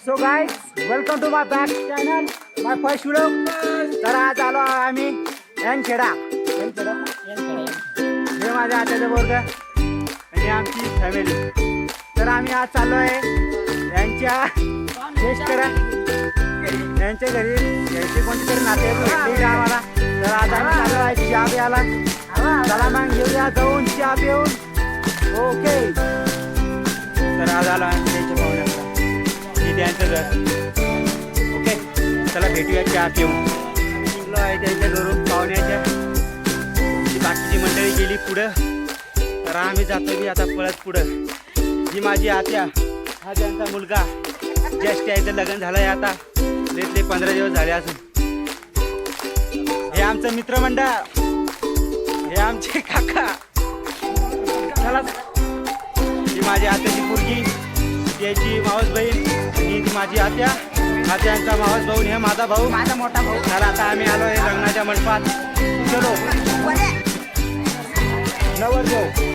So guys welcome to my back channel my first vlog. तर आज आलो आम्ही यांखेडा. हे माझ्या आत्याचं बोर्ग आणि आमची फॅमिली. तर आम्ही आज चाललो आहे यांच्या टेस्ट करा यांच्या घरी यायचे कोणते तरी नाते भेटले आम्हाला. तर आज आम्ही चाललो आहे चहा प्यायला. चला मग घेऊया जाऊन चहा पिऊन. ओके तर आज आलो आम्ही त्यांच्या पाहुण्याला त्यांचं घर. ओके चला भेटूया चहा पिऊन. निघलो आहे त्यांच्या घरून पाहुण्याच्या. बाकीची मंडळी गेली पुढं तर आम्ही जातो मी आता पळत पुढं. ही माझी आत्या हा त्यांचा मुलगा जस्ट यायचं लग्न झालं आहे आता तिथले 15 दिवस झाले असून. हे आमचं मित्रमंडळ हे आमचे काका. चला ही माझी आत्याची मुलगी त्याची मावस बहीण आणि माझी आत्या आत्यांचा मावस भाऊ हे माझा भाऊ माझा मोठा भाऊ. चला आता आम्ही आलो आहे लग्नाच्या मंडपात. चलो नवरदेव